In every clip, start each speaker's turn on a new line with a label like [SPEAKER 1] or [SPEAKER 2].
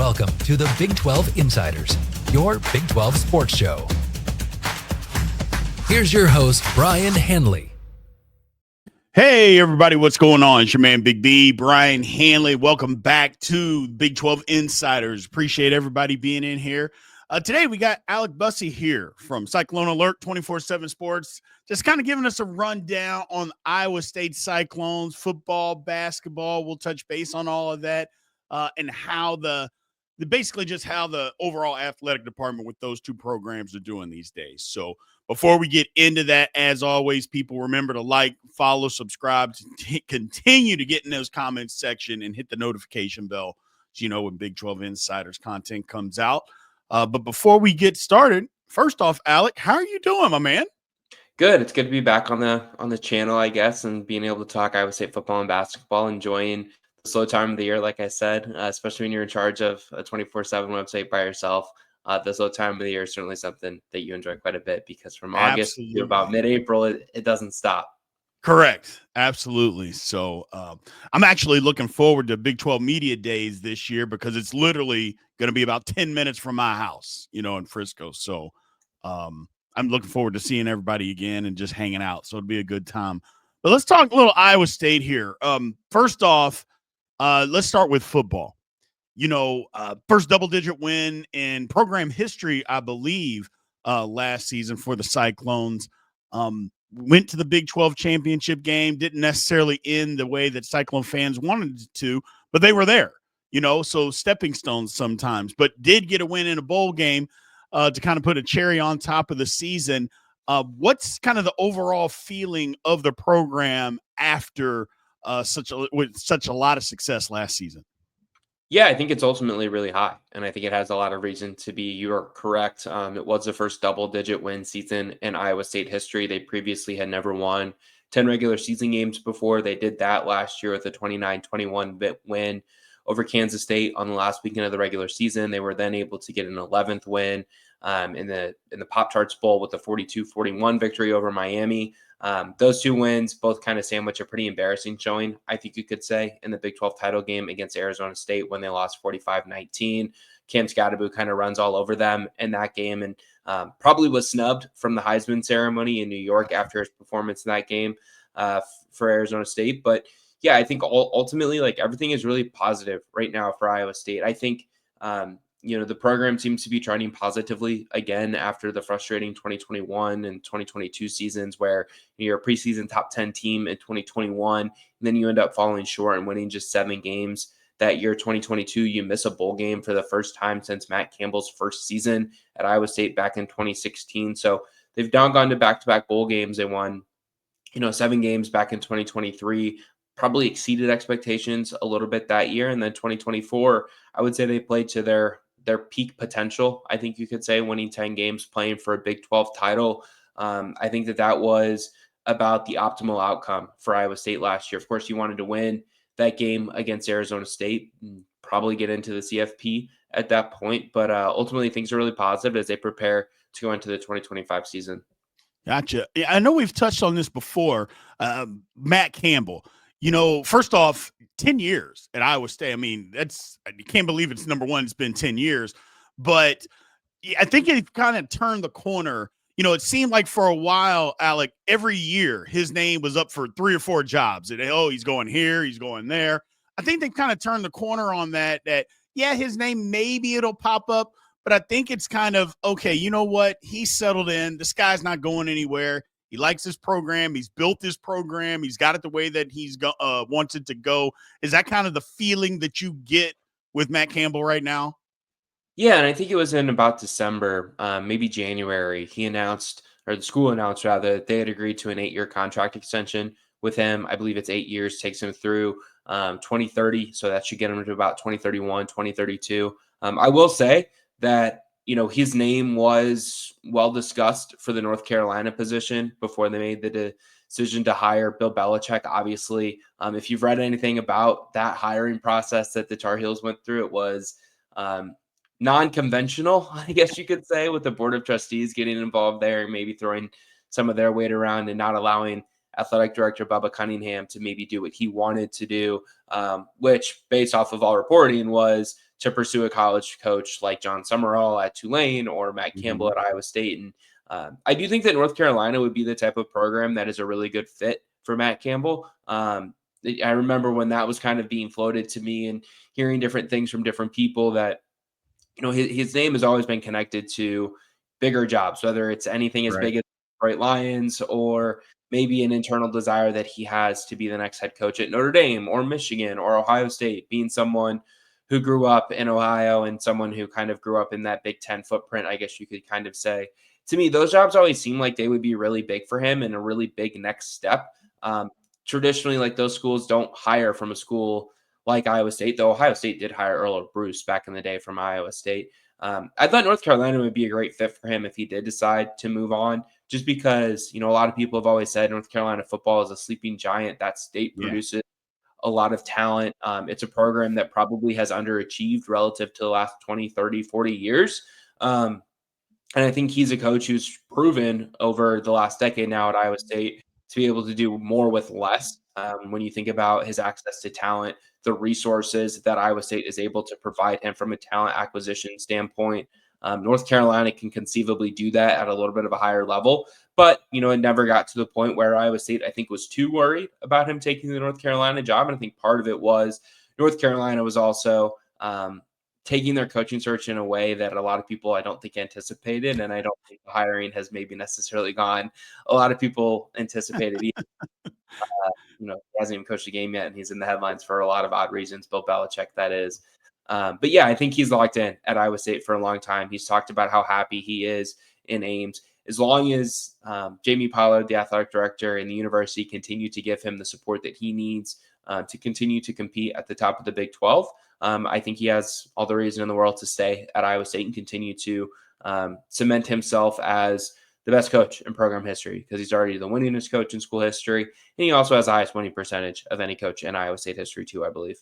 [SPEAKER 1] Welcome to the Big 12 Insiders, your Big 12 sports show. Here's your host, Brian Hanley.
[SPEAKER 2] Hey, everybody, what's going on? It's your man, Big B, Brian Hanley. Welcome back to Big 12 Insiders. Appreciate everybody being in here. Today, we got Alec Busse here from Cyclone Alert 24/7 Sports, just kind of giving us a rundown on Iowa State Cyclones, football, basketball. We'll touch base on all of that and how basically just how the overall athletic department with those two programs are doing these days. So before we get into that, as always, people remember to like, follow, subscribe, to continue to get in those comments section and hit the notification bell so you know when Big 12 Insiders content comes out. But before we get started, first off, Alec, how are you doing, my man?
[SPEAKER 3] Good. It's good to be back on the channel, I guess, and being able to talk Iowa State football and basketball, enjoying the slow time of the year, like I said, especially when you're in charge of a 24/7 website by yourself. The slow time of the year is certainly something that you enjoy quite a bit because from August to about mid-April, it doesn't stop.
[SPEAKER 2] Correct. Absolutely. So I'm actually looking forward to Big 12 Media Days this year because it's literally going to be about 10 minutes from my house, in Frisco. So I'm looking forward to seeing everybody again and just hanging out. So it'll be a good time. But let's talk a little Iowa State here. First off, let's start with football. First double-digit win in program history, I believe, last season for the Cyclones. Went to the Big 12 championship game, didn't necessarily end the way that Cyclone fans wanted it to, but they were there, so stepping stones sometimes, but did get a win in a bowl game to kind of put a cherry on top of the season. What's kind of the overall feeling of the program after with such a lot of success last season?
[SPEAKER 3] Yeah, I think it's ultimately really high, and I think it has a lot of reason to be. You're correct. It was the first double-digit win season in Iowa State history. They previously had never won 10 regular season games before. They did that last year with a 29-21 win over Kansas State on the last weekend of the regular season. They were then able to get an 11th win in the Pop-Tarts Bowl with a 42-41 victory over Miami. Those two wins both kind of sandwich a pretty embarrassing showing, I think you could say, in the Big 12 title game against Arizona State when they lost 45-19. Cam Scadaboo kind of runs all over them in that game and probably was snubbed from the Heisman ceremony in New York after his performance in that game for Arizona State. But yeah, I think ultimately, like, everything is really positive right now for Iowa State. I think the program seems to be trending positively again after the frustrating 2021 and 2022 seasons where you're a preseason top 10 team in 2021, and then you end up falling short and winning just 7 games. That year, 2022, you miss a bowl game for the first time since Matt Campbell's first season at Iowa State back in 2016. So they've now gone to back-to-back bowl games. They won, 7 games back in 2023, probably exceeded expectations a little bit that year. And then 2024, I would say they played to their peak potential, I think you could say, winning 10 games, playing for a Big 12 title. I think that was about the optimal outcome for Iowa State last year. Of course, you wanted to win that game against Arizona State, and probably get into the CFP at that point. But ultimately, things are really positive as they prepare to go into the 2025 season.
[SPEAKER 2] Gotcha. Yeah, I know we've touched on this before. Matt Campbell, first off, 10 years at Iowa State. I mean, you can't believe it's number one. It's been 10 years, but I think it kind of turned the corner. It seemed like for a while, Alec, every year his name was up for 3 or 4 jobs. He's going here, he's going there. I think they kind of turned the corner on that, yeah, his name, maybe it'll pop up, but I think it's kind of, okay, you know what? He's settled in. This guy's not going anywhere. He likes this program. He's built this program. He's got it the way that he's wanted to go. Is that kind of the feeling that you get with Matt Campbell right now?
[SPEAKER 3] Yeah, and I think it was in about December, maybe January, he announced, or the school announced rather, that they had agreed to an 8-year contract extension with him. I believe it's 8 years, takes him through 2030. So that should get him to about 2031, 2032. I will say that, his name was well discussed for the North Carolina position before they made the decision to hire Bill Belichick. Obviously, if you've read anything about that hiring process that the Tar Heels went through, it was non-conventional, I guess you could say, with the board of trustees getting involved there and maybe throwing some of their weight around and not allowing athletic director Bubba Cunningham to maybe do what he wanted to do, which based off of all reporting was to pursue a college coach like John Summerall at Tulane or Matt Campbell at Iowa State. And I do think that North Carolina would be the type of program that is a really good fit for Matt Campbell. I remember when that was kind of being floated to me and hearing different things from different people that, his name has always been connected to bigger jobs, whether it's anything as
[SPEAKER 2] Right.
[SPEAKER 3] big as Bright Lions or maybe an internal desire that he has to be the next head coach at Notre Dame or Michigan or Ohio State, being someone who grew up in Ohio and someone who kind of grew up in that Big Ten footprint, I guess you could kind of say. To me, those jobs always seem like they would be really big for him and a really big next step. Traditionally, like those schools don't hire from a school like Iowa State, though Ohio State did hire Alec Busse back in the day from Iowa State. I thought North Carolina would be a great fit for him if he did decide to move on, just because, a lot of people have always said North Carolina football is a sleeping giant. That state
[SPEAKER 2] Yeah.
[SPEAKER 3] produces a lot of talent. It's a program that probably has underachieved relative to the last 20, 30, 40 years. And I think he's a coach who's proven over the last decade now at Iowa State to be able to do more with less. When you think about his access to talent, the resources that Iowa State is able to provide him from a talent acquisition standpoint, North Carolina can conceivably do that at a little bit of a higher level. But, it never got to the point where Iowa State, I think, was too worried about him taking the North Carolina job. And I think part of it was North Carolina was also taking their coaching search in a way that a lot of people I don't think anticipated. And I don't think the hiring has maybe necessarily gone a lot of people anticipated. He hasn't even coached a game yet, and he's in the headlines for a lot of odd reasons. Bill Belichick, that is. But yeah, I think he's locked in at Iowa State for a long time. He's talked about how happy he is in Ames. As long as Jamie Pollard, the athletic director, and the university continue to give him the support that he needs to continue to compete at the top of the Big 12, I think he has all the reason in the world to stay at Iowa State and continue to cement himself as the best coach in program history, because he's already the winningest coach in school history. And he also has the highest winning percentage of any coach in Iowa State history too, I believe.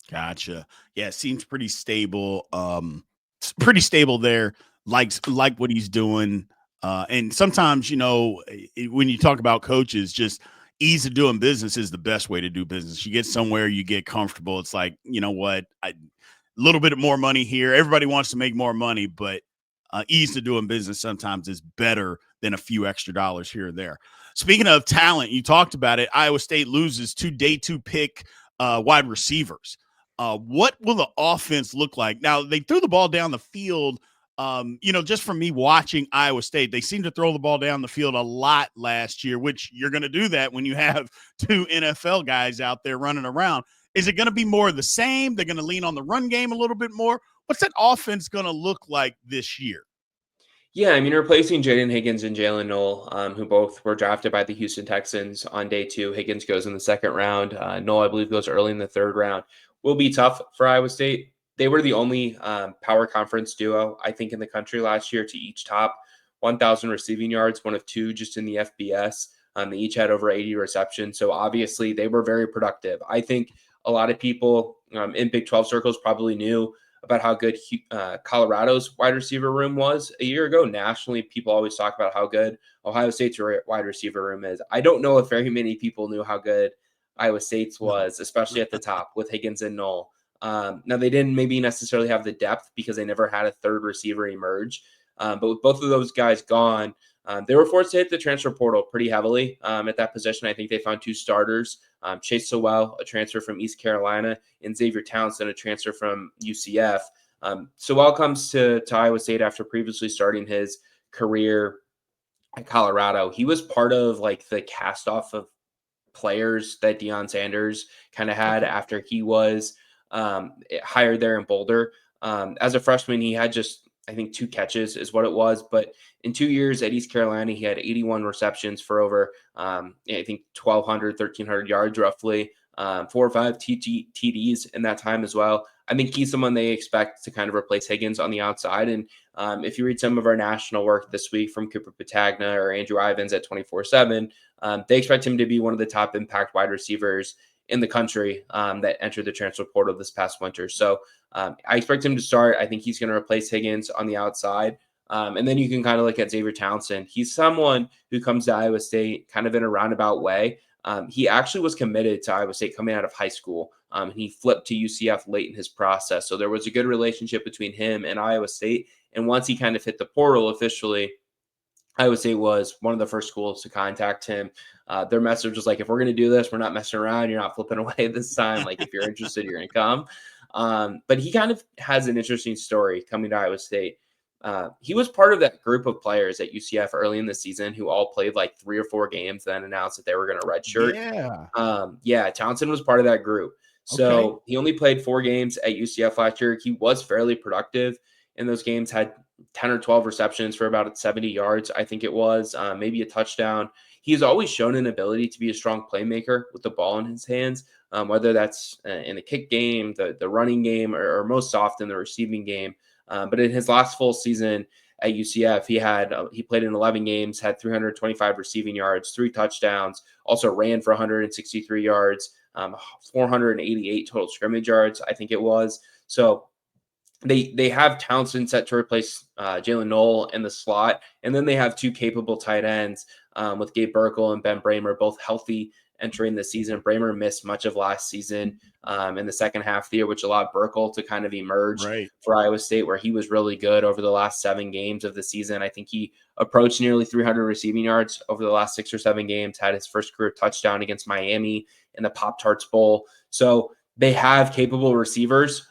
[SPEAKER 2] Gotcha. Yeah, it seems pretty stable. It's pretty stable there. Like what he's doing. And sometimes, when you talk about coaches, just ease of doing business is the best way to do business. You get somewhere, you get comfortable. It's like, a little bit more money here. Everybody wants to make more money, but ease of doing business sometimes is better than a few extra dollars here or there. Speaking of talent, you talked about it. Iowa State loses 2 day 2 pick wide receivers. What will the offense look like? Now, they threw the ball down the field. Just from me watching Iowa State, they seem to throw the ball down the field a lot last year, which you're going to do that when you have 2 NFL guys out there running around. Is it going to be more of the same? They're going to lean on the run game a little bit more. What's that offense going to look like this year?
[SPEAKER 3] Yeah, I mean, replacing Jaden Higgins and Jalen Knoll, who both were drafted by the Houston Texans on day 2. Higgins goes in the 2nd round. Knoll, I believe, goes early in the 3rd round. Will be tough for Iowa State. They were the only power conference duo, I think, in the country last year to each top 1,000 receiving yards, one of 2 just in the FBS. They each had over 80 receptions. So obviously they were very productive. I think a lot of people in Big 12 circles probably knew about how good Colorado's wide receiver room was a year ago. Nationally, people always talk about how good Ohio State's wide receiver room is. I don't know if very many people knew how good Iowa State's was, especially at the top with Higgins and Knoll. Now, they didn't maybe necessarily have the depth because they never had a 3rd receiver emerge. But with both of those guys gone, they were forced to hit the transfer portal pretty heavily at that position. I think they found 2 starters. Chase Sowell, a transfer from East Carolina, and Xavier Townsend, a transfer from UCF. Sowell comes to Iowa State after previously starting his career at Colorado. He was part of like the cast off of players that Deion Sanders kind of had after he was hired there in Boulder. As a freshman, he had just, I think, 2 catches is what it was. But in 2 years at East Carolina, he had 81 receptions for over, I think, 1,200, 1,300 yards roughly, 4 or 5 TDs in that time as well. I think he's someone they expect to kind of replace Higgins on the outside. And if you read some of our national work this week from Cooper Patagna or Andrew Ivins at 24/7, they expect him to be one of the top impact wide receivers in the country that entered the transfer portal this past winter. So I expect him to start. I think he's going to replace Higgins on the outside. And then you can kind of look at Xavier Townsend. He's someone who comes to Iowa State kind of in a roundabout way. He actually was committed to Iowa State coming out of high school. He flipped to UCF late in his process. So there was a good relationship between him and Iowa State. And once he kind of hit the portal officially, Iowa State was one of the first schools to contact him. Their message was like, if we're going to do this, we're not messing around. You're not flipping away this time. Like, if you're interested, you're going to come. But he kind of has an interesting story coming to Iowa State. He was part of that group of players at UCF early in the season who all played like 3 or 4 games, then announced that they were going to redshirt.
[SPEAKER 2] Yeah.
[SPEAKER 3] Townsend was part of that group. So he only played 4 games at UCF last year. He was fairly productive in those games, had 10 or 12 receptions for about 70 yards, I think it was, maybe a touchdown. He's always shown an ability to be a strong playmaker with the ball in his hands, whether that's in the kick game, the running game, or most often the receiving game. But in his last full season at UCF, he played in 11 games, had 325 receiving yards, 3 touchdowns, also ran for 163 yards, 488 total scrimmage yards, I think it was. So they have Townsend set to replace Jalen Knoll in the slot, and then they have 2 capable tight ends with Gabe Burkle and Ben Bramer, both healthy entering the season. Bramer missed much of last season in the second half of the year, which allowed Burkle to kind of emerge for Iowa State, where he was really good over the last 7 games of the season. I think he approached nearly 300 receiving yards over the last 6 or 7 games, had his first career touchdown against Miami in the Pop-Tarts Bowl. So they have capable receivers.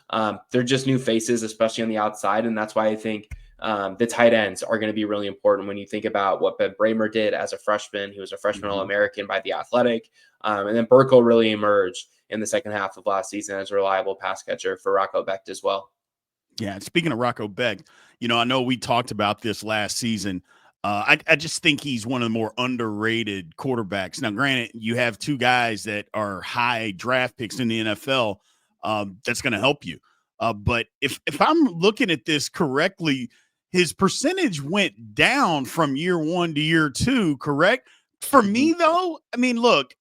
[SPEAKER 3] They're just new faces, especially on the outside. And that's why I think the tight ends are going to be really important when you think about what Ben Bramer did as a freshman. He was a freshman All-American by The Athletic. And then Burkle really emerged in the second half of last season as a reliable pass catcher for Rocco Becht as well.
[SPEAKER 2] Yeah, speaking of Rocco Becht, I know we talked about this last season. I just think he's one of the more underrated quarterbacks. Now, granted, you have 2 guys that are high draft picks in the NFL. That's going to help you. But if I'm looking at this correctly, his percentage went down from year 1 to year 2, correct? For me, though, I mean, look,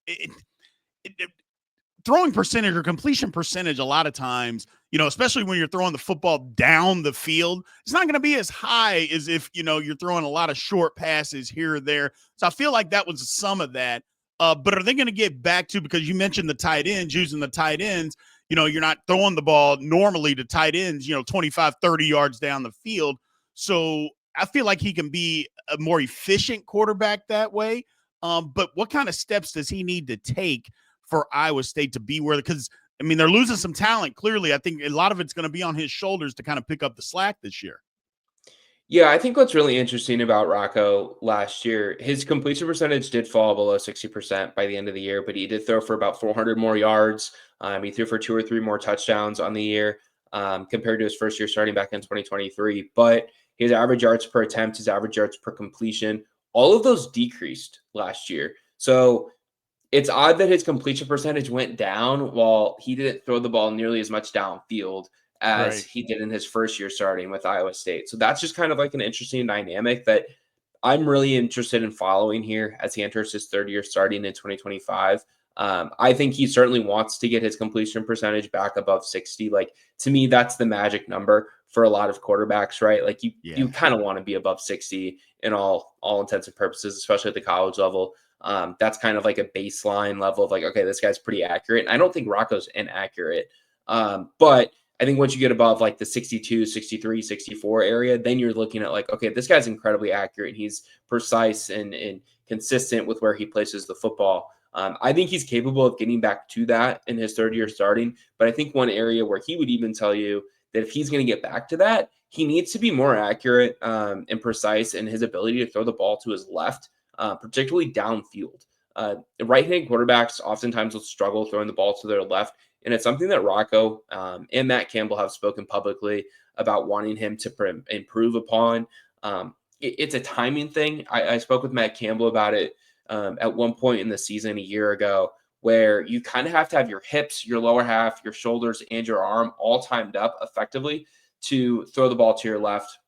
[SPEAKER 2] throwing percentage or completion percentage, a lot of times, especially when you're throwing the football down the field, it's not going to be as high as if, you're throwing a lot of short passes here or there. So I feel like that was some of that. But are they going to get back to, because you mentioned the tight ends, using the tight ends, you're not throwing the ball normally to tight ends, 25, 30 yards down the field. So I feel like he can be a more efficient quarterback that way. But what kind of steps does he need to take for Iowa State to be where, because I mean, they're losing some talent. Clearly, I think a lot of it's going to be on his shoulders to kind of pick up the slack this year.
[SPEAKER 3] Yeah, I think what's really interesting about Rocco last year, his completion percentage did fall below 60% by the end of the year, but he did throw for about 400 more yards. He threw for 2 or 3 more touchdowns on the year compared to his first year starting back in 2023. But his average yards per attempt, his average yards per completion, all of those decreased last year. So it's odd that his completion percentage went down while he didn't throw the ball nearly as much downfield as he did in his first year starting with Iowa State. So that's just kind of like an interesting dynamic that I'm really interested in following here as he enters his 3rd year starting in 2025. I think he certainly wants to get his completion percentage back above 60. Like, to me, that's the magic number for a lot of quarterbacks, right? Like you kind of want to be above 60 in all intents and purposes, especially at the college level. That's kind of like a baseline level of like, okay, this guy's pretty accurate. And I don't think Rocco's inaccurate. But I think once you get above like the 62, 63, 64 area, then you're looking at like, okay, this guy's incredibly accurate and he's precise and consistent with where he places the football. I think he's capable of getting back to that in his 3rd year starting. But I think one area where he would even tell you that if he's going to get back to that, he needs to be more accurate and precise in his ability to throw the ball to his left, particularly downfield. Right-handed quarterbacks oftentimes will struggle throwing the ball to their left. And it's something that Rocco and Matt Campbell have spoken publicly about wanting him to improve upon. It's a timing thing. I spoke with Matt Campbell about it at one point in the season a year ago, where you kind of have to have your hips, your lower half, your shoulders, and your arm all timed up effectively to throw the ball to your left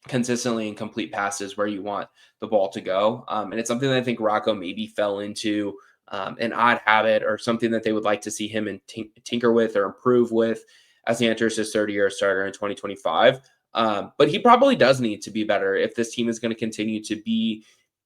[SPEAKER 3] consistently and complete passes where you want the ball to go. And it's something that I think Rocco maybe fell into an odd habit or something that they would like to see him tinker with or improve with as he enters his 3rd year starter in 2025. But he probably does need to be better if this team is going to continue to be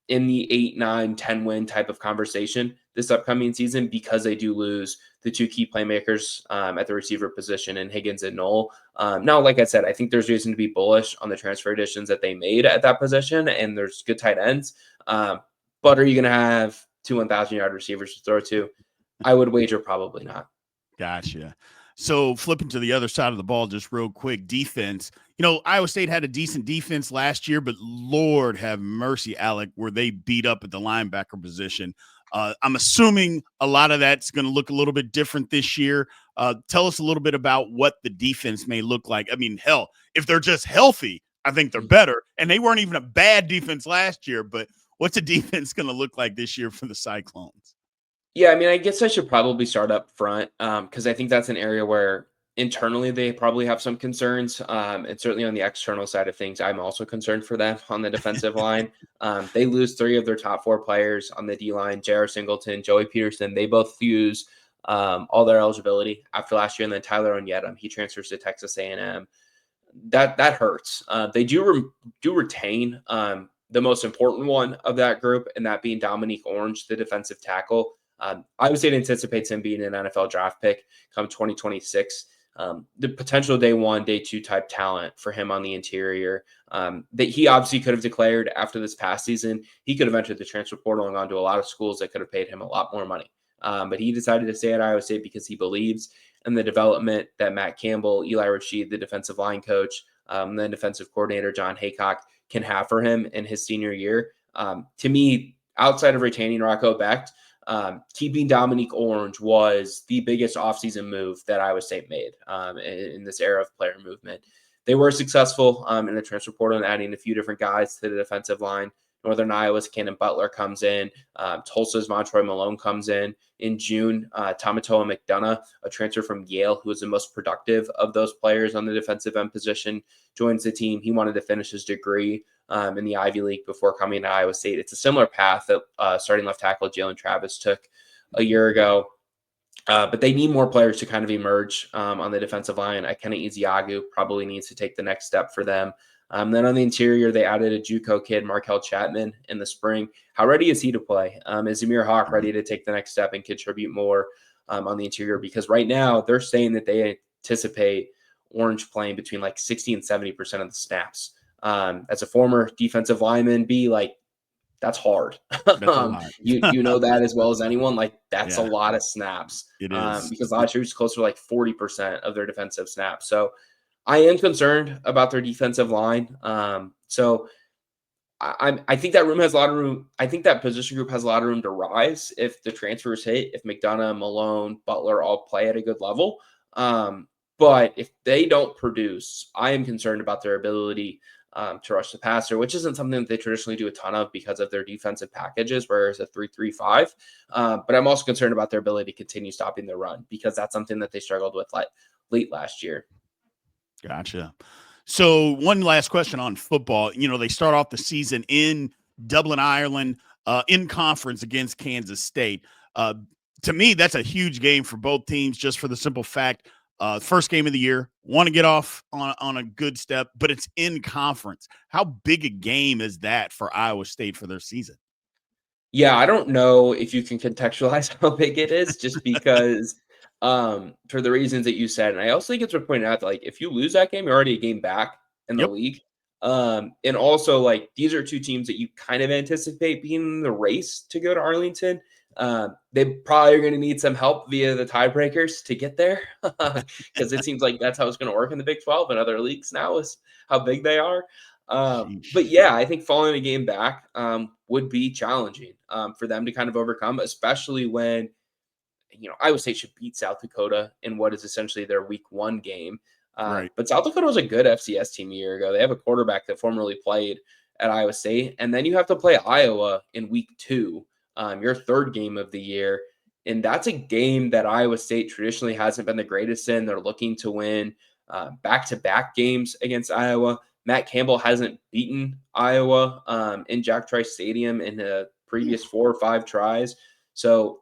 [SPEAKER 3] in the 8, 9, 10 win type of conversation this upcoming season because they do lose the two key playmakers at the receiver position in Higgins and Knoll. Now, like I said, I think there's reason to be bullish on the transfer additions that they made at that position, and there's good tight ends. But are you going to have two 1,000-yard receivers to throw to? I would wager probably not.
[SPEAKER 2] Gotcha. So flipping to the other side of the ball, just real quick, defense. Iowa State had a decent defense last year, but Lord have mercy, Alec, where they beat up at the linebacker position. I'm assuming a lot of that's going to look a little bit different this year. Tell us a little bit about what the defense may look like. I mean, hell, if they're just healthy, I think they're better. And they weren't even a bad defense last year, but what's the defense going to look like this year for the Cyclones?
[SPEAKER 3] Yeah, I mean, I guess I should probably start up front because I think that's an area where internally they probably have some concerns. And certainly on the external side of things, I'm also concerned for them on the defensive line. They lose three of their top four players on the D line: J.R. Singleton, Joey Peterson. They both use all their eligibility after last year, and then Tyler Onyeta, he transfers to Texas A&M. That hurts. They do retain the most important one of that group, and that being Dominique Orange, the defensive tackle. Iowa State anticipates him being an NFL draft pick come 2026. The potential day one, day two type talent for him on the interior that he obviously could have declared after this past season. He could have entered the transfer portal and gone to a lot of schools that could have paid him a lot more money. But he decided to stay at Iowa State because he believes in the development that Matt Campbell, Eli Rashid, the defensive line coach, and then defensive coordinator John Haycock can have for him in his senior year. To me, outside of retaining Rocco Becht, keeping Dominique Orange was the biggest offseason move that Iowa State made in this era of player movement. They were successful in the transfer portal and adding a few different guys to the defensive line. Northern Iowa's Cannon Butler comes in. Tulsa's Montroy Malone comes in. In June, Tamatoa McDonough, a transfer from Yale, who was the most productive of those players on the defensive end position, joins the team. He wanted to finish his degree in the Ivy League before coming to Iowa State. It's a similar path that starting left tackle Jalen Travis took a year ago. But they need more players to kind of emerge on the defensive line. Ikenna Ezeagu probably needs to take the next step for them. Then on the interior, they added a JUCO kid, Markel Chapman, in the spring. How ready is he to play? Is Amir Hawk ready to take the next step and contribute more on the interior? Because right now they're saying that they anticipate Orange playing between like 60 and 70% of the snaps. As a former defensive lineman, that's hard.
[SPEAKER 2] That's a lot.
[SPEAKER 3] You know that as well as anyone. Like that's a lot of snaps.
[SPEAKER 2] It is.
[SPEAKER 3] Because last year was closer to like 40% of their defensive snaps. So I am concerned about their defensive line. So I think that room has a lot of room. I think that position group has a lot of room to rise if the transfers hit, if McDonough, Malone, Butler all play at a good level. But if they don't produce, I am concerned about their ability to rush the passer, which isn't something that they traditionally do a ton of because of their defensive packages, whereas a 3-3-5. But I'm also concerned about their ability to continue stopping the run because that's something that they struggled with late last year.
[SPEAKER 2] Gotcha. So one last question on football. They start off the season in Dublin, Ireland, in conference against Kansas State. To me, that's a huge game for both teams, just for the simple fact, first game of the year, want to get off on a good step, but it's in conference. How big a game is that for Iowa State for their season?
[SPEAKER 3] Yeah, I don't know if you can contextualize how big it is just because for the reasons that you said. And I also think it's worth pointing out that if you lose that game, you're already a game back in the league. And also these are two teams that you kind of anticipate being in the race to go to Arlington. They probably are going to need some help via the tiebreakers to get there because it seems like that's how it's going to work in the Big 12 and other leagues now is how big they are. But yeah, I think falling a game back would be challenging for them to kind of overcome, especially when Iowa State should beat South Dakota in what is essentially their week 1 game.
[SPEAKER 2] Right.
[SPEAKER 3] But South Dakota was a good FCS team a year ago. They have a quarterback that formerly played at Iowa State. And then you have to play Iowa in week 2, your third game of the year. And that's a game that Iowa State traditionally hasn't been the greatest in. They're looking to win back-to-back games against Iowa. Matt Campbell hasn't beaten Iowa in Jack Trice Stadium in the previous 4 or 5 tries. So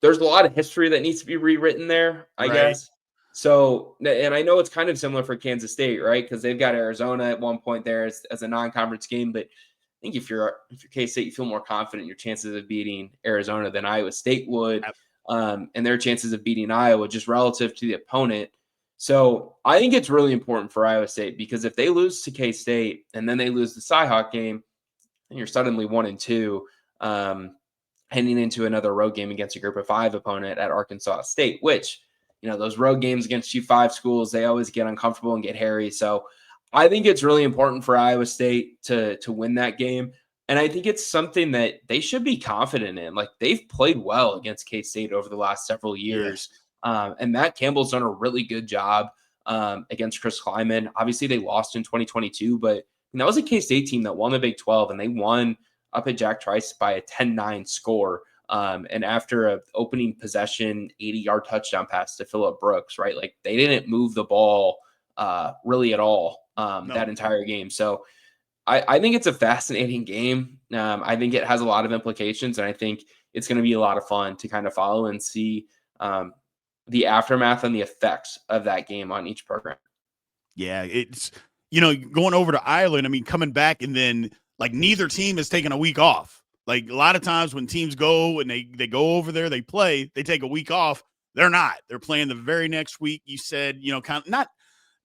[SPEAKER 3] there's a lot of history that needs to be rewritten there, I guess. So, and I know it's kind of similar for Kansas State, right? Because they've got Arizona at one point there as a non-conference game. But think if you're K-State, you feel more confident in your chances of beating Arizona than Iowa State would, and their chances of beating Iowa just relative to the opponent. So I think it's really important for Iowa State, because if they lose to K-State and then they lose the Cyhawk game, and you're suddenly 1-2, heading into another road game against a Group of 5 opponent at Arkansas State, which, those road games against G5 schools, they always get uncomfortable and get hairy. So I think it's really important for Iowa State to win that game. And I think it's something that they should be confident in. Like, they've played well against K-State over the last several years. And Matt Campbell's done a really good job against Chris Kleiman. Obviously, they lost in 2022, but that was a K-State team that won the Big 12, and they won up at Jack Trice by a 10-9 score. And after an opening possession, 80-yard touchdown pass to Phillip Brooks, right? Like, they didn't move the ball really at all that entire game. So I think it's a fascinating game. I think it has a lot of implications, and I think it's going to be a lot of fun to kind of follow and see the aftermath and the effects of that game on each program.
[SPEAKER 2] Yeah, it's, going over to Ireland, I mean, coming back, and then, like, neither team is taking a week off. Like, a lot of times when teams go and they go over there, they play, they take a week off. They're not. They're playing the very next week. You said, kind of not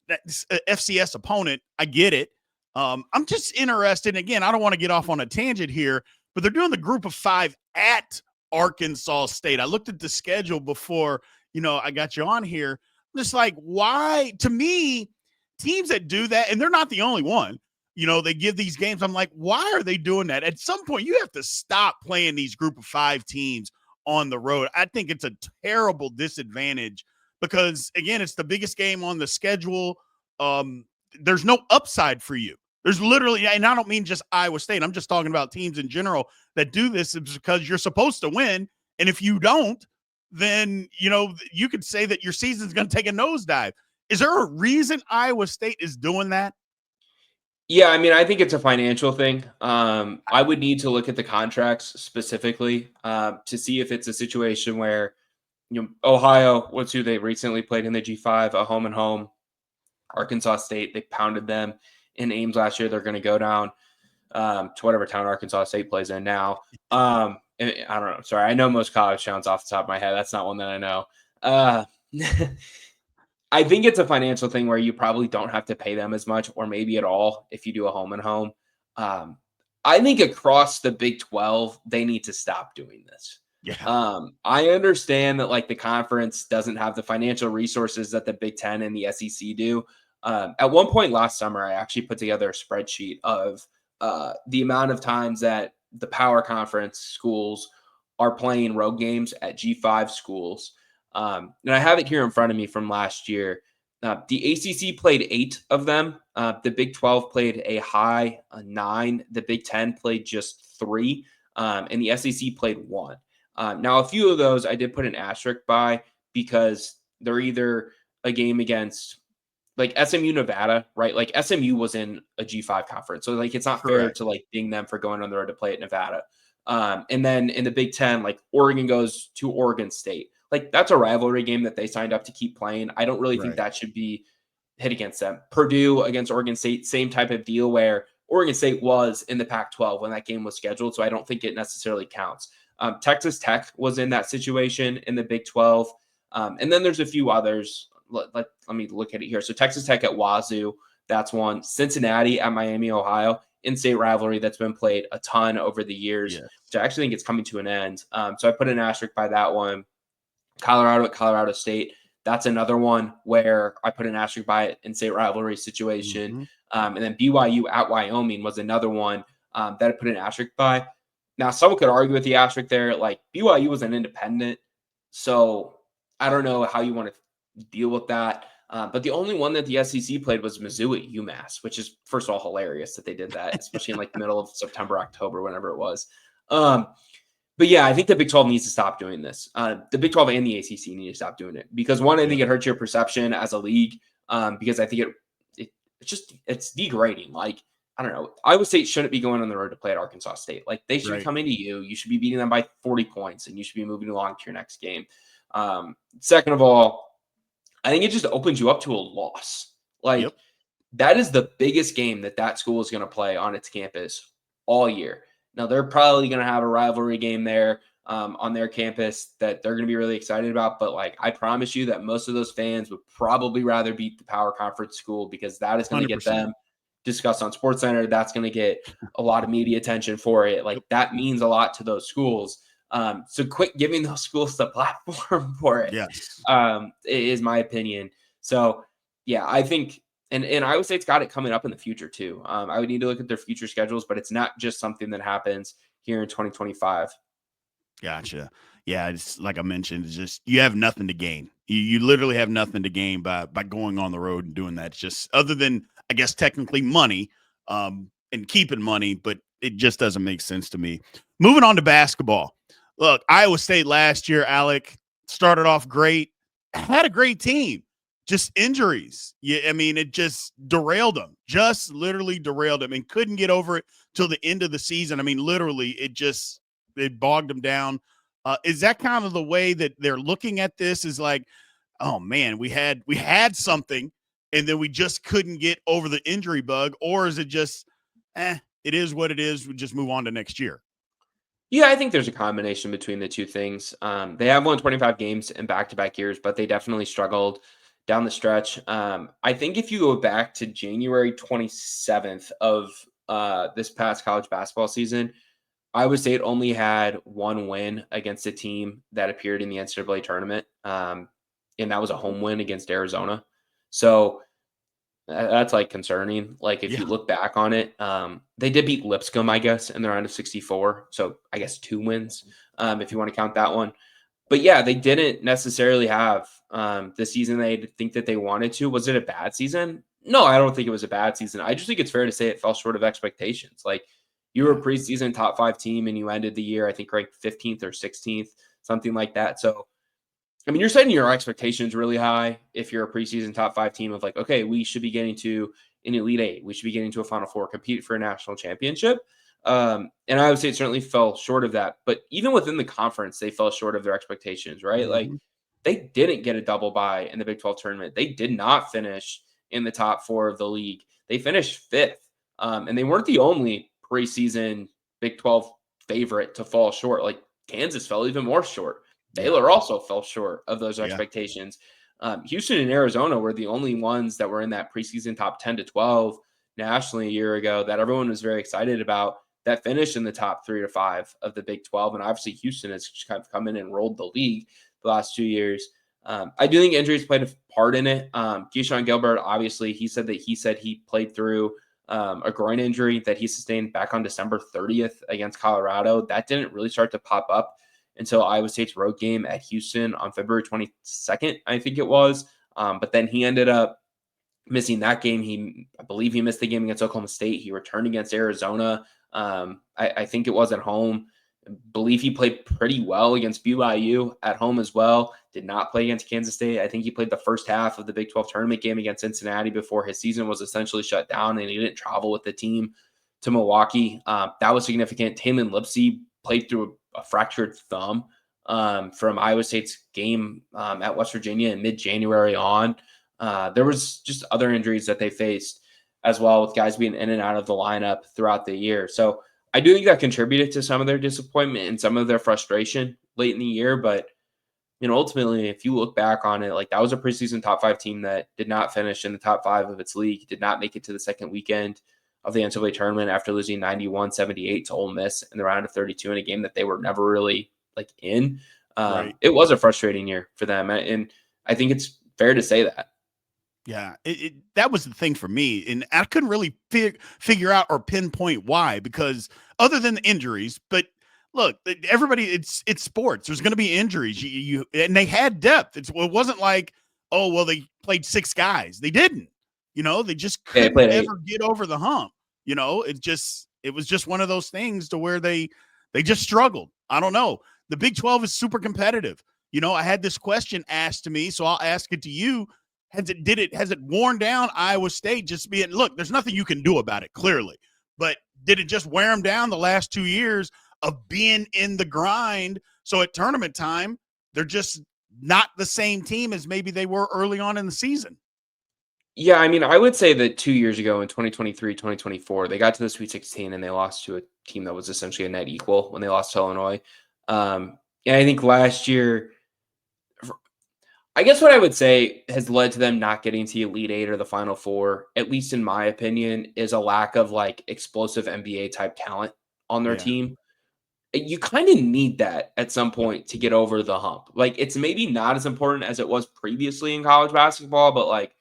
[SPEAKER 2] that FCS opponent. I get it. I'm just interested. Again, I don't want to get off on a tangent here, but they're doing the Group of 5 at Arkansas State. I looked at the schedule before, I got you on here. I'm just like, why? To me, teams that do that, and they're not the only one, they give these games. I'm like, why are they doing that? At some point, you have to stop playing these Group of 5 teams on the road. I think it's a terrible disadvantage because, again, it's the biggest game on the schedule. There's no upside for you. There's literally, and I don't mean just Iowa State. I'm just talking about teams in general that do this because you're supposed to win. And if you don't, then, you could say that your season's going to take a nosedive. Is there a reason Iowa State is doing that?
[SPEAKER 3] Yeah, I mean, I think it's a financial thing. I would need to look at the contracts specifically to see if it's a situation where, Ohio, what's who they recently played in the G5, a home and home. Arkansas State, they pounded them in Ames last year. They're going to go down to whatever town Arkansas State plays in now. I don't know. Sorry, I know most college towns off the top of my head. That's not one that I know. I think it's a financial thing where you probably don't have to pay them as much, or maybe at all, if you do a home and home. I think across the Big 12, they need to stop doing this.
[SPEAKER 2] Yeah.
[SPEAKER 3] I understand that, like, the conference doesn't have the financial resources that the Big 10 and the SEC do. At one point last summer, I actually put together a spreadsheet of the amount of times that the power conference schools are playing road games at G5 schools. And I have it here in front of me from last year. The ACC played 8 of them. The Big 12 played a high 9. The Big 10 played just 3. And the SEC played 1. Now, a few of those I did put an asterisk by because they're either a game against, like, SMU Nevada, right? Like, SMU was in a G5 conference. So, like, it's not fair to, like, ding them for going on the road to play at Nevada. And then in the Big 10, like, Oregon goes to Oregon State. Like, that's a rivalry game that they signed up to keep playing. I don't really think that should be hit against them. Purdue against Oregon State, same type of deal where Oregon State was in the Pac-12 when that game was scheduled. So I don't think it necessarily counts. Texas Tech was in that situation in the Big 12. And then there's a few others. Let me look at it here. So Texas Tech at Wazoo, that's one. Cincinnati at Miami, Ohio, in-state rivalry that's been played a ton over the years, which I actually think it's coming to an end. So I put an asterisk by that one. Colorado at Colorado State, that's another one where I put an asterisk by it, in-state rivalry situation. And then BYU at Wyoming was another one that I put an asterisk by. Now, someone could argue with the asterisk there. Like, BYU was an independent, so I don't know how you want to deal with that. But the only one that the SEC played was Mizzou at UMass, which is, first of all, hilarious that they did that, especially in, like, the middle of September, October, whenever it was. But yeah, I think the Big 12 needs to stop doing this. The Big 12 and the ACC need to stop doing it because, one, I think it hurts your perception as a league because I think it's degrading. Like, I don't know. Iowa State shouldn't be going on the road to play at Arkansas State. Like, they should be coming to you. You should be beating them by 40 points, and you should be moving along to your next game. Second of all, I think it just opens you up to a loss. Like, that is the biggest game that school is going to play on its campus all year. Now, they're probably going to have a rivalry game there on their campus that they're going to be really excited about. But like, I promise you that most of those fans would probably rather beat the power conference school, because that is going to get
[SPEAKER 2] 100%.
[SPEAKER 3] them discussed on SportsCenter. That's going to get a lot of media attention for it. Like, that means a lot to those schools. So quit giving those schools the platform for it.
[SPEAKER 2] Yes.
[SPEAKER 3] Is my opinion. So yeah, I think, and Iowa State's got it coming up in the future too. I would need to look at their future schedules, but it's not just something that happens here in 2025.
[SPEAKER 2] Gotcha. Yeah, it's like I mentioned, it's just you have nothing to gain. You literally have nothing to gain by going on the road and doing that. It's just, other than, I guess, technically money, and keeping money, but it just doesn't make sense to me. Moving on to basketball. Look, Iowa State last year, Alec, started off great, had a great team. Just injuries. Yeah, I mean, it just derailed them. Just literally derailed them, and couldn't get over it till the end of the season. I mean, literally, it bogged them down. Is that kind of the way that they're looking at this? Is like, oh man, we had something, and then we just couldn't get over the injury bug, or is it just, it is what it is. We just move on to next year.
[SPEAKER 3] Yeah, I think there's a combination between the two things. They have won 25 games in back-to-back years, but they definitely struggled down the stretch. I think if you go back to January 27th of this past college basketball season, Iowa State only had one win against a team that appeared in the NCAA tournament, and that was a home win against Arizona. So that's like concerning. Like, if you look back on it, they did beat Lipscomb, I guess, in the round of 64. So I guess 2 wins, if you want to count that one. But yeah, they didn't necessarily have the season they think that they wanted to. Was it a bad season? No, I don't think it was a bad season. I just think it's fair to say it fell short of expectations. Like, you were a preseason top 5 team, and you ended the year, I think, ranked 15th or 16th, something like that. So, I mean, you're setting your expectations really high if you're a preseason top 5 team of like, okay, we should be getting to an Elite 8. We should be getting to a Final Four, compete for a national championship. And Iowa State certainly fell short of that. But even within the conference, they fell short of their expectations, right?
[SPEAKER 2] Mm-hmm.
[SPEAKER 3] Like, they didn't get a double bye in the Big 12 tournament. They did not finish in the top 4 of the league. They finished 5th. And they weren't the only preseason Big 12 favorite to fall short. Like, Kansas fell even more short. Baylor also fell short of those expectations. Houston and Arizona were the only ones that were in that preseason top 10 to 12 nationally a year ago that everyone was very excited about, that finished in the top 3 to 5 of the Big 12. And obviously Houston has kind of come in and rolled the league the last 2 years. I do think injuries played a part in it. Keyshawn Gilbert, obviously, he said he played through a groin injury that he sustained back on December 30th against Colorado. That didn't really start to pop up until Iowa State's road game at Houston on February 22nd, I think it was. But then he ended up missing that game. I believe he missed the game against Oklahoma State. He returned against Arizona. I think it was at home. I believe he played pretty well against BYU at home as well. Did not play against Kansas State. I think he played the first half of the Big 12 tournament game against Cincinnati before his season was essentially shut down, and he didn't travel with the team to Milwaukee. That was significant. Taylor Lipsey played through a fractured thumb from Iowa State's game at West Virginia in mid-January on. There was just other injuries that they faced as well, with guys being in and out of the lineup throughout the year. So I do think that contributed to some of their disappointment and some of their frustration late in the year. But, ultimately, if you look back on it, like, that was a preseason top 5 team that did not finish in the top 5 of its league, did not make it to the second weekend of the NCAA tournament after losing 91-78 to Ole Miss in the round of 32 in a game that they were never really in.
[SPEAKER 2] Right.
[SPEAKER 3] It was a frustrating year for them. And I think it's fair to say that.
[SPEAKER 2] Yeah, that was the thing for me, and I couldn't really figure out or pinpoint why, because other than the injuries. But look, everybody, it's sports. There's going to be injuries. And they had depth. It wasn't like, oh well, they played 6 guys. They didn't. They just couldn't ever get over the hump. It was just one of those things to where they just struggled. I don't know. The Big 12 is super competitive. I had this question asked to me, so I'll ask it to you. Has it worn down Iowa State just being, look, there's nothing you can do about it, clearly, but did it just wear them down the last 2 years of being in the grind? So at tournament time, they're just not the same team as maybe they were early on in the season. Yeah,
[SPEAKER 3] I mean, I would say that 2 years ago in 2023, 2024, they got to the Sweet 16 and they lost to a team that was essentially a net equal when they lost to Illinois. And I think last year, I guess what I would say has led to them not getting to the Elite Eight or the Final Four, at least in my opinion, is a lack of like explosive NBA type talent on their
[SPEAKER 2] Yeah.
[SPEAKER 3] team. You kind of need that at some point to get over the hump. Like, it's maybe not as important as it was previously in college basketball, but like,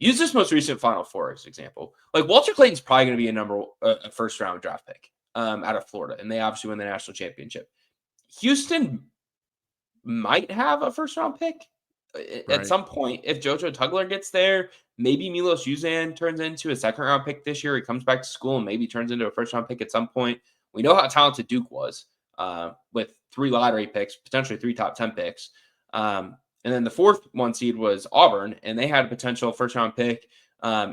[SPEAKER 3] use this most recent Final Four as an example. Like, Walter Clayton's probably going to be a first round draft pick out of Florida, and they obviously win the national championship. Houston might have a first round pick at some point if JoJo Tugler gets there. Maybe Milos Uzan turns into a second round pick this year. He comes back to school and maybe turns into a first round pick at some point. We know how talented Duke was with 3 lottery picks, potentially 3 top 10 picks. And then the 4th 1 seed was Auburn, and they had a potential first round pick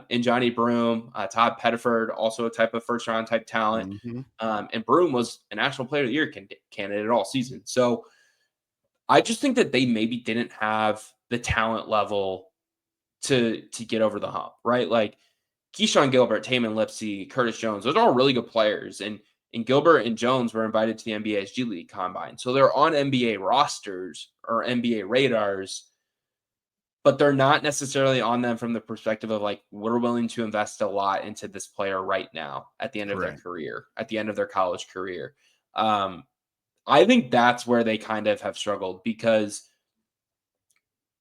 [SPEAKER 3] in Johnny Broome, Todd Pettiford, also a type of first round type talent. And Broome was a National Player of the Year candidate all season. So I just think that they maybe didn't have the talent level to get over the hump, right? Like Keyshawn Gilbert, Tamin Lipsey, Curtis Jones, those are all really good players. And Gilbert and Jones were invited to the NBA's G League Combine. So they're on NBA rosters or NBA radars, but they're not necessarily on them from the perspective of like, we're willing to invest a lot into this player right now at the end of their career, at the end of their college career. I think that's where they kind of have struggled because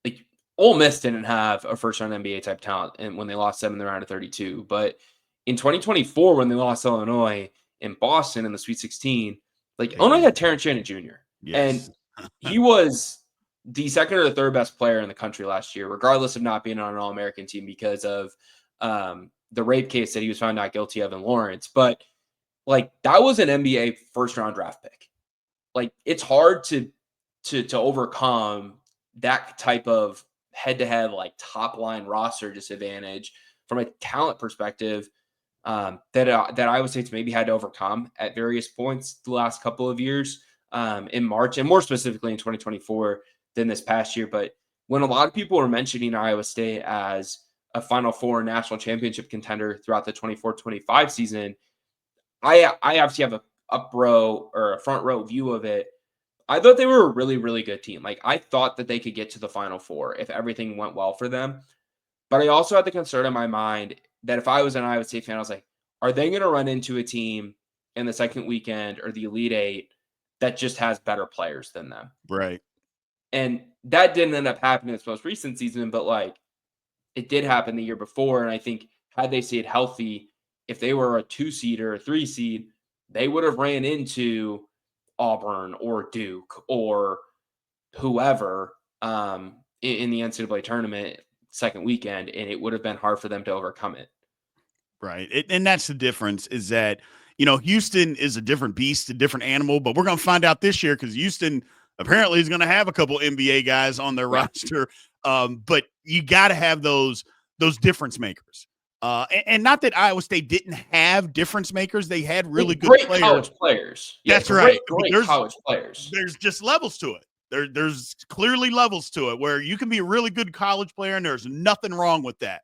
[SPEAKER 3] like Ole Miss didn't have a first round NBA type talent and when they lost 7 in the round of 32. But in 2024, when they lost Illinois in Boston in the Sweet 16, like Illinois had Terrence Shannon Jr.
[SPEAKER 2] Yes.
[SPEAKER 3] And he was the second or the third best player in the country last year, regardless of not being on an All-American team because of the rape case that he was found not guilty of in Lawrence. But like that was an NBA first round draft pick. Like it's hard to overcome that type of head-to-head like top line roster disadvantage from a talent perspective that Iowa State's maybe had to overcome at various points the last couple of years in March and more specifically in 2024 than this past year. But when a lot of people were mentioning Iowa State as a Final Four national championship contender throughout the 24-25 season, I obviously have a up row or a front row view of it. I thought they were a really, really good team. Like I thought that they could get to the Final Four if everything went well for them. But I also had the concern in my mind that if I was an Iowa State fan, I was like, are they going to run into a team in the second weekend or the Elite Eight that just has better players than them?
[SPEAKER 2] Right.
[SPEAKER 3] And that didn't end up happening this most recent season, but like it did happen the year before. And I think had they stayed healthy, if they were a 2 seed or a 3 seed, they would have ran into Auburn or Duke or whoever in the NCAA tournament second weekend, and it would have been hard for them to overcome it.
[SPEAKER 2] Right. And that's the difference is that, Houston is a different beast, a different animal, but we're going to find out this year because Houston apparently is going to have a couple NBA guys on their roster. But you got to have those difference makers. And not that Iowa State didn't have difference makers. They had really good
[SPEAKER 3] great
[SPEAKER 2] players.
[SPEAKER 3] College players. Yeah,
[SPEAKER 2] that's right.
[SPEAKER 3] Great college players.
[SPEAKER 2] There's just levels to it. There's clearly levels to it where you can be a really good college player and there's nothing wrong with that.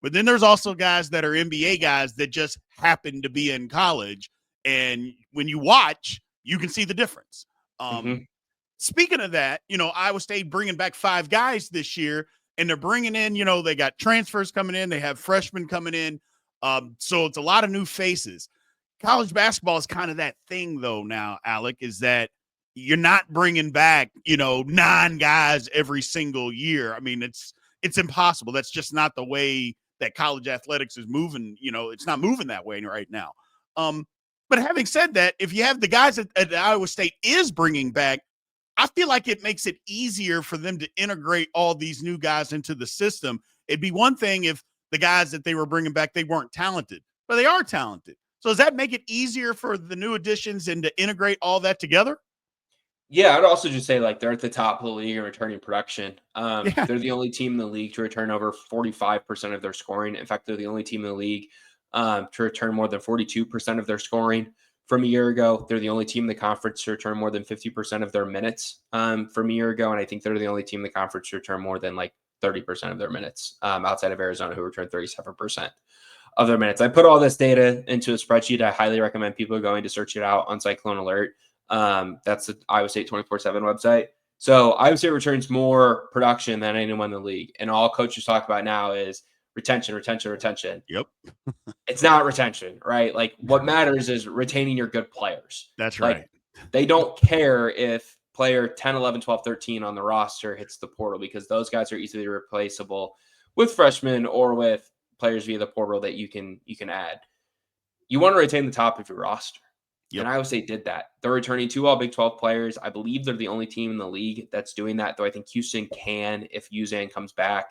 [SPEAKER 2] But then there's also guys that are NBA guys that just happen to be in college. And when you watch, you can see the difference. Speaking of that, Iowa State bringing back 5 guys this year. And they're bringing in, they got transfers coming in. They have freshmen coming in. So it's a lot of new faces. College basketball is kind of that thing, though, now, Alec, is that you're not bringing back, 9 guys every single year. I mean, it's impossible. That's just not the way that college athletics is moving. It's not moving that way right now. But having said that, if you have the guys at Iowa State is bringing back, I feel like it makes it easier for them to integrate all these new guys into the system. It'd be one thing if the guys that they were bringing back, they weren't talented, but they are talented. So does that make it easier for the new additions and to integrate all that together?
[SPEAKER 3] Yeah, I'd also just say like they're at the top of the league in returning production. They're the only team in the league to return over 45% of their scoring. In fact, they're the only team in the league to return more than 42% of their scoring from a year ago. They're the only team in the conference to return more than 50% of their minutes from a year ago. And I think they're the only team in the conference to return more than like 30% of their minutes outside of Arizona, who returned 37%. of their minutes. I put all this data into a spreadsheet. I highly recommend people going to search it out on Cyclone Alert. That's the Iowa State 24/7 website. So Iowa State returns more production than anyone in the league. And all coaches talk about now is retention, retention, retention.
[SPEAKER 2] Yep.
[SPEAKER 3] It's not retention, right? Like what matters is retaining your good players.
[SPEAKER 2] That's
[SPEAKER 3] Like,
[SPEAKER 2] right.
[SPEAKER 3] they don't care if player 10, 11, 12, 13 on the roster hits the portal, because those guys are easily replaceable with freshmen or with players via the portal that you can add. You want to retain the top of your roster.
[SPEAKER 2] Yep.
[SPEAKER 3] And Iowa State did that. They're returning 2 all Big 12 players. I believe they're the only team in the league that's doing that, though I think Houston can if Uzan comes back.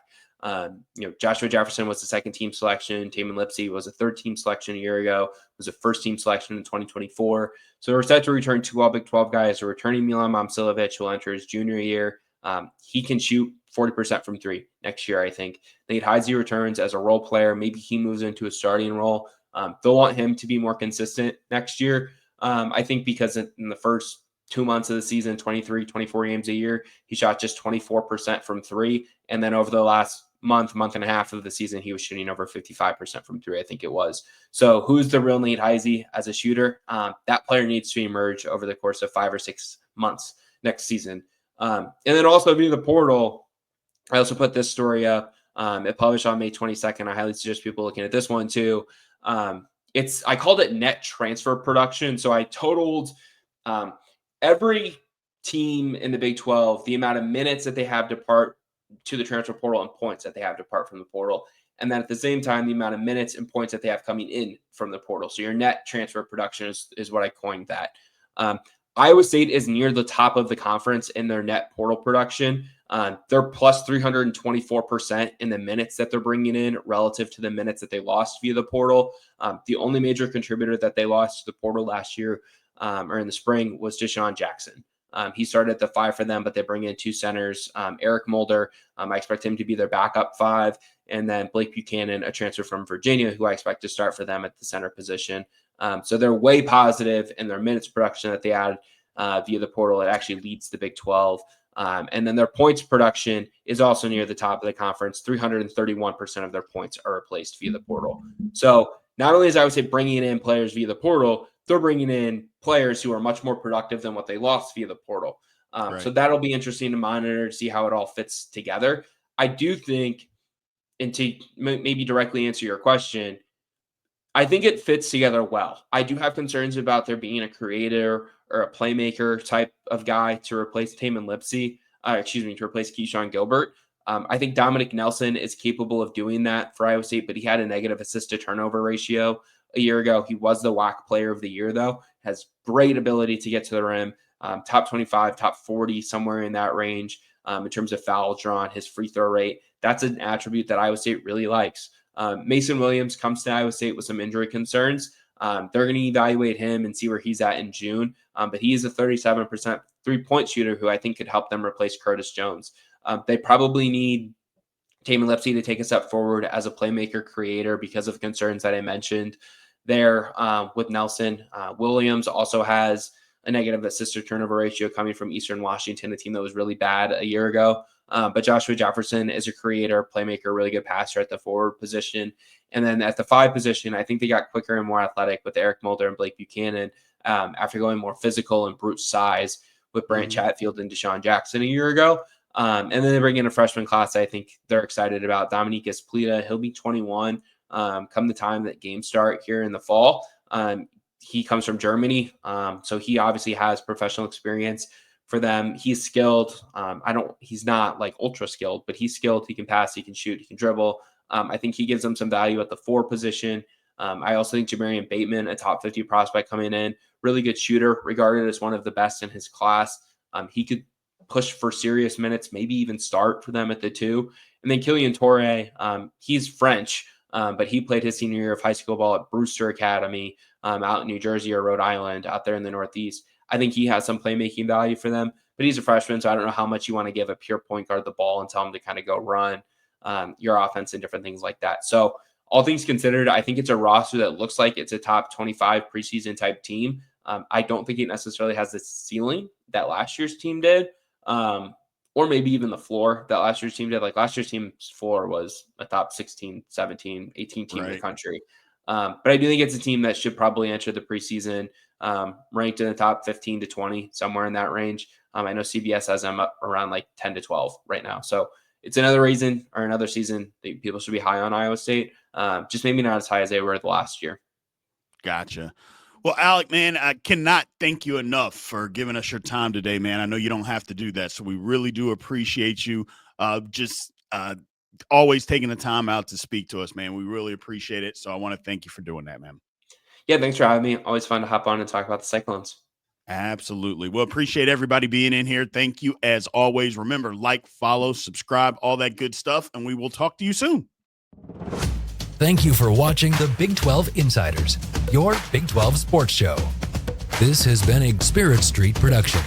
[SPEAKER 3] Joshua Jefferson was the second team selection. Taman Lipsey was a third team selection a year ago, was a first team selection in 2024. So they're set to return 2 all Big 12 guys. They're returning Milan Momcilovic, who will enter his junior year. He can shoot 40% from 3 next year, I think. Nate Heisey returns as a role player. Maybe he moves into a starting role. They'll want him to be more consistent next year. I think because in the first 2 months of the season, 23, 24 games a year, he shot just 24% from 3. And then over the last month and a half of the season, he was shooting over 55% from 3, I think it was. So who's the real Nate Heisey as a shooter? That player needs to emerge over the course of 5 or 6 months next season. And then also via the portal, I also put this story up. It published on May 22nd. I highly suggest people looking at this one too. I called it net transfer production. So I totaled every team in the Big 12, the amount of minutes that they have depart to the transfer portal and points that they have depart from the portal. And then at the same time, the amount of minutes and points that they have coming in from the portal. So your net transfer production is what I coined that. Iowa State is near the top of the conference in their net portal production. They're plus 324% in the minutes that they're bringing in relative to the minutes that they lost via the portal. The only major contributor that they lost to the portal last year or in the spring was Deshaun Jackson. He started at the 5 for them, but they bring in 2 centers. Eric Mulder, I expect him to be their backup 5. And then Blake Buchanan, a transfer from Virginia, who I expect to start for them at the center position. So they're way positive in their minutes production that they add via the portal. It actually leads the Big 12. And then their points production is also near the top of the conference. 331% of their points are replaced via the portal. So not only is I would say bringing in players via the portal, they're bringing in players who are much more productive than what they lost via the portal.
[SPEAKER 2] Right.
[SPEAKER 3] So that'll be interesting to monitor, to see how it all fits together. I do think, and to maybe directly answer your question, I think it fits together well. I do have concerns about there being a creator or a playmaker type of guy to replace Taman Lipsey, to replace Keyshawn Gilbert. I think Dominic Nelson is capable of doing that for Iowa State, but he had a negative assist to turnover ratio a year ago. He was the WAC player of the year, though. Has great ability to get to the rim, top 25, top 40, somewhere in that range in terms of fouls drawn, his free throw rate. That's an attribute that Iowa State really likes. Mason Williams comes to Iowa State with some injury concerns. They're going to evaluate him and see where he's at in June. But he is a 37% three-point shooter who I think could help them replace Curtis Jones. They probably need Taman Lipsey to take a step forward as a playmaker creator because of concerns that I mentioned there with Nelson. Williams also has a negative assist to turnover ratio coming from Eastern Washington, a team that was really bad a year ago. But Joshua Jefferson is a creator, playmaker, really good passer at the forward position. And then at the 5 position, I think they got quicker and more athletic with Eric Mulder and Blake Buchanan after going more physical and brute size with Brant Chatfield and Deshaun Jackson a year ago. And then they bring in a freshman class I think they're excited about, Dominique Esplita. He'll be 21 come the time that games start here in the fall. He comes from Germany, so he obviously has professional experience for them. He's skilled. He's not like ultra skilled, but he's skilled. He can pass, he can shoot, he can dribble. I think he gives them some value at the 4 position. I also think Jamarian Bateman, a top 50 prospect coming in, really good shooter, regarded as one of the best in his class. He could push for serious minutes, maybe even start for them at the 2. And then Killian Torre, he's French, but he played his senior year of high school ball at Brewster Academy out in New Jersey or Rhode Island, out there in the Northeast. I think he has some playmaking value for them, but he's a freshman, so I don't know how much you want to give a pure point guard the ball and tell him to kind of go run your offense and different things like that. So all things considered, I think it's a roster that looks like it's a top 25 preseason type team. I don't think it necessarily has the ceiling that last year's team did. or maybe even the floor that last year's team did. Like last year's team's floor was a top 16, 17, 18 team in the country. But I do think it's a team that should probably enter the preseason ranked in the top 15 to 20, somewhere in that range. I know CBS has them up around like 10 to 12 right now. So it's another reason or another season that people should be high on Iowa State. Just maybe not as high as they were the last year.
[SPEAKER 2] Gotcha. Well, Alec, man, I cannot thank you enough for giving us your time today, man. I know you don't have to do that, so we really do appreciate you just always taking the time out to speak to us, man. We really appreciate it. So I want to thank you for doing that, man.
[SPEAKER 3] Yeah, thanks for having me. Always fun to hop on and talk about the Cyclones.
[SPEAKER 2] Absolutely. Well, appreciate everybody being in here. Thank you as always. Remember, like, follow, subscribe, all that good stuff, and we will talk to you soon.
[SPEAKER 1] Thank you for watching the Big 12 Insiders, your Big 12 sports show. This has been a Spirit Street production.